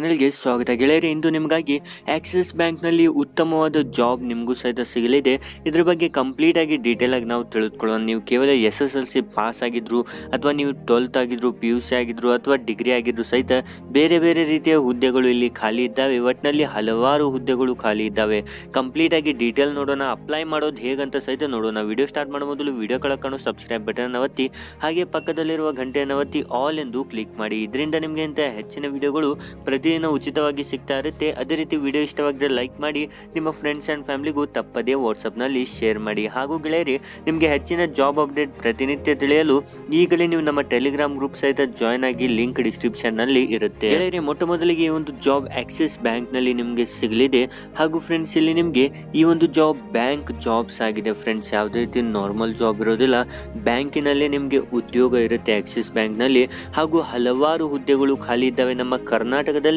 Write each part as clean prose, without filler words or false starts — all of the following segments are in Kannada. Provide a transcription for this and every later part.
ಚಾನೆಲ್ಗೆ ಸ್ವಾಗತ ಗೆಳೆಯರೆ. ಇಂದು ನಿಮಗಾಗಿ ಆಕ್ಸಿಸ್ ಬ್ಯಾಂಕ್ನಲ್ಲಿ ಉತ್ತಮವಾದ ಜಾಬ್ ನಿಮಗೂ ಸಹಿತ ಸಿಗಲಿದೆ. ಇದ್ರ ಬಗ್ಗೆ ಕಂಪ್ಲೀಟ್ ಆಗಿ ಡೀಟೇಲ್ ಆಗಿ ನಾವು ತಿಳಿದುಕೊಳ್ಳೋಣ. ನೀವು ಕೇವಲ SSLC ಪಾಸ್ ಆಗಿದ್ರು ಅಥವಾ ನೀವು 12th ಆಗಿದ್ರು, PUC ಆಗಿದ್ರು ಅಥವಾ ಡಿಗ್ರಿ ಆಗಿದ್ರು ಸಹಿತ ಬೇರೆ ಬೇರೆ ರೀತಿಯ ಹುದ್ದೆಗಳು ಇಲ್ಲಿ ಖಾಲಿ ಇದ್ದಾವೆ. ಒಟ್ಟಿನಲ್ಲಿ ಹಲವಾರು ಹುದ್ದೆಗಳು ಖಾಲಿ ಇದ್ದಾವೆ. ಕಂಪ್ಲೀಟ್ ಆಗಿ ಡೀಟೇಲ್ ನೋಡೋಣ. ಅಪ್ಲೈ ಮಾಡೋದು ಹೇಗಂತ ಸಹಿತ ನೋಡೋಣ. ವಿಡಿಯೋ ಸ್ಟಾರ್ಟ್ ಮಾಡೋ ಮೊದಲು ವಿಡಿಯೋ ಕೆಳಗೆ ಸಬ್ಸ್ಕ್ರೈಬ್ ಬಟನ್ ಒತ್ತಿ, ಹಾಗೆ ಪಕ್ಕದಲ್ಲಿರುವ ಗಂಟೆಯನ್ನು ಒತ್ತಿ ಆಲ್ ಎಂದು ಕ್ಲಿಕ್ ಮಾಡಿ. ಇದರಿಂದ ನಿಮಗೆ ಅಂತ ಹೆಚ್ಚಿನ ವಿಡಿಯೋಗಳು ಪ್ರತಿದಿನ ಉಚಿತವಾಗಿ ಸಿಗ್ತಾ ಇರುತ್ತೆ. ಅದೇ ರೀತಿ ವಿಡಿಯೋ ಇಷ್ಟವಾಗಿದ್ರೆ ಲೈಕ್ ಮಾಡಿ, ನಿಮ್ಮ ಫ್ರೆಂಡ್ಸ್ ಆ್ಯಂಡ್ ಫ್ಯಾಮಿಲಿಗೂ ತಪ್ಪದೇ ವಾಟ್ಸಪ್ನಲ್ಲಿ ಶೇರ್ ಮಾಡಿ. ಹಾಗೂ ಗೆಳೆಯರಿ, ನಿಮಗೆ ಹೆಚ್ಚಿನ ಜಾಬ್ ಅಪ್ಡೇಟ್ ಪ್ರತಿನಿತ್ಯ ತಿಳಿಯಲು ಈಗಲೇ ನೀವು ನಮ್ಮ ಟೆಲಿಗ್ರಾಮ್ ಗ್ರೂಪ್ ಸಹಿತ ಜಾಯ್ನ್ ಆಗಿ, ಲಿಂಕ್ ಡಿಸ್ಕ್ರಿಪ್ಷನ್ನಲ್ಲಿ ಇರುತ್ತೆ. ಗೆಳೆಯರಿ, ಮೊಟ್ಟ ಮೊದಲಿಗೆ ಈ ಒಂದು ಜಾಬ್ ಆಕ್ಸಿಸ್ ಬ್ಯಾಂಕ್ನಲ್ಲಿ ನಿಮಗೆ ಸಿಗಲಿದೆ. ಹಾಗೂ ಫ್ರೆಂಡ್ಸ್, ಇಲ್ಲಿ ನಿಮಗೆ ಈ ಒಂದು ಜಾಬ್ ಬ್ಯಾಂಕ್ ಜಾಬ್ಸ್ ಆಗಿದೆ ಫ್ರೆಂಡ್ಸ್. ಯಾವುದೇ ರೀತಿ ನಾರ್ಮಲ್ ಜಾಬ್ ಇರೋದಿಲ್ಲ, ಬ್ಯಾಂಕಿನಲ್ಲೇ ನಿಮಗೆ ಉದ್ಯೋಗ ಇರುತ್ತೆ ಆಕ್ಸಿಸ್ ಬ್ಯಾಂಕ್ನಲ್ಲಿ. ಹಾಗೂ ಹಲವಾರು ಹುದ್ದೆಗಳು ಖಾಲಿ ಇದ್ದಾವೆ. ನಮ್ಮ ಕರ್ನಾಟಕದಲ್ಲೇ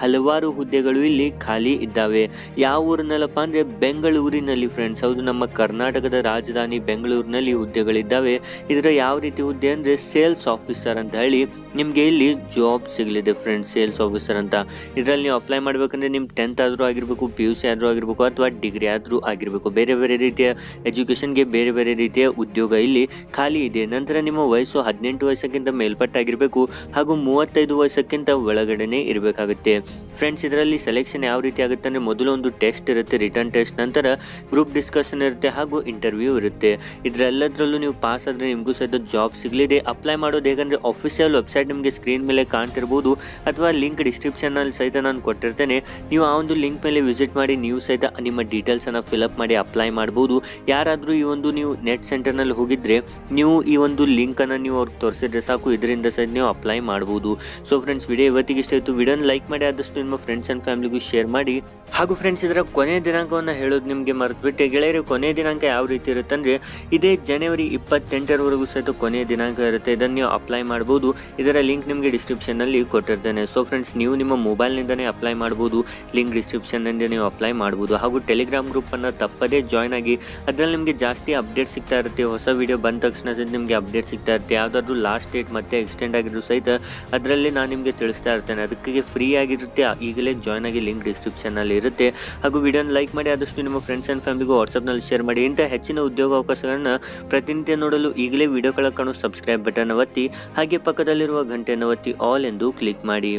ಹಲವಾರು ಹುದ್ದೆಗಳು ಇಲ್ಲಿ ಖಾಲಿ ಇದ್ದಾವೆ. ಯಾವ ಊರಿನಲ್ಲಪ್ಪ ಅಂದರೆ ಬೆಂಗಳೂರಿನಲ್ಲಿ ಫ್ರೆಂಡ್ಸ್. ಹೌದು, ನಮ್ಮ ಕರ್ನಾಟಕದ ರಾಜಧಾನಿ ಬೆಂಗಳೂರಿನಲ್ಲಿ ಹುದ್ದೆಗಳಿದ್ದಾವೆ. ಇದರ ಯಾವ ರೀತಿ ಹುದ್ದೆ ಅಂದರೆ ಸೇಲ್ಸ್ ಆಫೀಸರ್ ಅಂತ ಹೇಳಿ ನಿಮಗೆ ಇಲ್ಲಿ ಜಾಬ್ ಸಿಗಲಿದೆ ಫ್ರೆಂಡ್ಸ್. ಸೇಲ್ಸ್ ಆಫೀಸರ್ ಅಂತ. ಇದರಲ್ಲಿ ನೀವು ಅಪ್ಲೈ ಮಾಡಬೇಕಂದ್ರೆ ನಿಮ್ಮ 10th ಆದರೂ ಆಗಿರಬೇಕು, PUC ಆದರೂ ಆಗಿರಬೇಕು ಅಥವಾ ಡಿಗ್ರಿ ಆದರೂ ಆಗಿರಬೇಕು. ಬೇರೆ ಬೇರೆ ರೀತಿಯ ಎಜುಕೇಷನ್ಗೆ ಬೇರೆ ಬೇರೆ ರೀತಿಯ ಉದ್ಯೋಗ ಇಲ್ಲಿ ಖಾಲಿ ಇದೆ. ನಂತರ ನಿಮ್ಮ ವಯಸ್ಸು 18 ವಯಸ್ಸಕ್ಕಿಂತ ಮೇಲ್ಪಟ್ಟಾಗಿರಬೇಕು ಹಾಗೂ 35 ವಯಸ್ಸಕ್ಕಿಂತ ಒಳಗಡೆನೆ ಇರಬೇಕಾಗುತ್ತೆ ಫ್ರೆಂಡ್ಸ್. ಇದರಲ್ಲಿ ಸೆಲೆಕ್ಷನ್ ಯಾವ ರೀತಿ ಆಗುತ್ತೆ ಅಂದರೆ, ಮೊದಲು ಒಂದು ಟೆಸ್ಟ್ ಇರುತ್ತೆ, ರಿಟರ್ನ್ ಟೆಸ್ಟ್. ನಂತರ ಗ್ರೂಪ್ ಡಿಸ್ಕಷನ್ ಇರುತ್ತೆ ಹಾಗೂ ಇಂಟರ್ವ್ಯೂ ಇರುತ್ತೆ. ಇದರೆಲ್ಲದರಲ್ಲೂ ನೀವು ಪಾಸ್ ಆದರೆ ನಿಮಗೂ ಸಹಿತ ಜಾಬ್ ಸಿಗಲಿದೆ. ಅಪ್ಲೈ ಮಾಡೋದು ಹೇಗಂದರೆ, ಅಫಿಷಿಯಲ್ ವೆಬ್ಸೈಟ್ ನಿಮಗೆ ಸ್ಕ್ರೀನ್ ಮೇಲೆ ಕಾಣ್ತಿರ್ಬೋದು ಅಥವಾ ಲಿಂಕ್ ಡಿಸ್ಕ್ರಿಪ್ಷನ್ನಲ್ಲಿ ಸಹಿತ ನಾನು ಕೊಟ್ಟಿರ್ತೇನೆ. ನೀವು ಆ ಒಂದು ಲಿಂಕ್ ಮೇಲೆ ವಿಸಿಟ್ ಮಾಡಿ ನೀವು ಸಹಿತ ನಿಮ್ಮ ಡೀಟೇಲ್ಸನ್ನು ಫಿಲಪ್ ಮಾಡಿ ಅಪ್ಲೈ ಮಾಡ್ಬೋದು. ಯಾರಾದರೂ ಈ ಒಂದು ನೀವು ನೆಟ್ ಸೆಂಟರ್ನಲ್ಲಿ ಹೋಗಿದ್ರೆ ನೀವು ಈ ಒಂದು ಲಿಂಕನ್ನು ನೀವು ಅವ್ರಿಗೆ ತೋರಿಸಿದ್ರೆ ಸಾಕು, ಇದರಿಂದ ಸಹಿತ ನೀವು ಅಪ್ಲೈ ಮಾಡ್ಬೋದು. ಸೊ ಫ್ರೆಂಡ್ಸ್, ವಿಡಿಯೋ ಇವತ್ತಿಗೆ ಇಷ್ಟ ಇತ್ತು. ವಿಡಿಯೋನ ಲೈಕ್ ಮಾಡಿ, ಆದಷ್ಟು ನಿಮ್ಮ ಫ್ರೆಂಡ್ಸ್ ಆ್ಯಂಡ್ ಫ್ಯಾಮಿಲಿಗೂ ಶೇರ್ ಮಾಡಿ. ಹಾಗೂ ಫ್ರೆಂಡ್ಸ್, ಇದರ ಕೊನೆಯ ದಿನಾಂಕವನ್ನು ಹೇಳೋದು ನಿಮಗೆ ಮರೆತುಬಿಟ್ಟೆ ಗೆಳೆಯರು. ಕೊನೆಯ ದಿನಾಂಕ ಯಾವ ರೀತಿ ಇರುತ್ತೆ ಅಂದರೆ, ಇದೇ ಜನವರಿ 28ರವರೆಗೂ ಸಹಿತ ಕೊನೆಯ ದಿನಾಂಕ ಇರುತ್ತೆ. ಇದನ್ನು ನೀವು ಅಪ್ಲೈ ಮಾಡ್ಬೋದು. ಇದರ ಲಿಂಕ್ ನಿಮಗೆ ಡಿಸ್ಕ್ರಿಪ್ಷನ್ನಲ್ಲಿ ಕೊಟ್ಟಿರ್ತೇನೆ. ಸೊ ಫ್ರೆಂಡ್ಸ್, ನೀವು ನಿಮ್ಮ ಮೊಬೈಲ್ನಿಂದನೇ ಅಪ್ಲೈ ಮಾಡ್ಬೋದು. ಲಿಂಕ್ ಡಿಸ್ಕ್ರಿಪ್ಷನ್ನಿಂದ ನೀವು ಅಪ್ಲೈ ಮಾಡ್ಬೋದು. ಹಾಗೂ ಟೆಲಿಗ್ರಾಮ್ ಗ್ರೂಪನ್ನು ತಪ್ಪದೇ ಜಾಯ್ನ್ ಆಗಿ. ಅದರಲ್ಲಿ ನಿಮಗೆ ಜಾಸ್ತಿ ಅಪ್ಡೇಟ್ ಸಿಗ್ತಾ ಇರುತ್ತೆ. ಹೊಸ ವಿಡಿಯೋ ಬಂದ ತಕ್ಷಣ ಸಹಿತ ನಿಮಗೆ ಅಪ್ಡೇಟ್ ಸಿಗ್ತಾ ಇರುತ್ತೆ. ಯಾವುದಾದ್ರೂ ಲಾಸ್ಟ್ ಡೇಟ್ ಮತ್ತೆ ಎಕ್ಸ್ಟೆಂಡ್ ಆಗಿದ್ರು ಸಹಿತ ಅದರಲ್ಲಿ ನಾನು ನಿಮಗೆ ತಿಳಿಸ್ತಾ ಇರ್ತೇನೆ. ಅದಕ್ಕೆ ಫ್ರೀ ಆಗಿರುತ್ತೆ. ಈಗಲೇ ಜಾಯ್ನ್ ಆಗಿ, ಲಿಂಕ್ ಡಿಸ್ಕ್ರಿಪ್ಷನ್ನಲ್ಲಿ ಇರುತ್ತೆ. ಹಾಗೂ ವಿಡಿಯೋನ ಲೈಕ್ ಮಾಡಿ, ಆದಷ್ಟು ನಿಮ್ಮ ಫ್ರೆಂಡ್ಸ್ ಆ್ಯಂಡ್ ಫ್ಯಾಮಿಲಿಗೂ ವಾಟ್ಸಪ್ನಲ್ಲಿ ಶೇರ್ ಮಾಡಿ. ಇಂಥ ಹೆಚ್ಚಿನ ಉದ್ಯೋಗ ಅವಕಾಶಗಳನ್ನು ಪ್ರತಿನಿತ್ಯ ನೋಡಲು ಈಗಲೇ ವಿಡಿಯೋ ಕೆಳಗೆ ಕಾಣೋ ಸಬ್ಸ್ಕ್ರೈಬ್ ಬಟನ್ ಒತ್ತಿ, ಹಾಗೆ ಪಕ್ಕದಲ್ಲಿರುವ ಗಂಟೆಯನ್ನು ಒತ್ತಿ ಆಲ್ ಎಂದು ಕ್ಲಿಕ್ ಮಾಡಿ.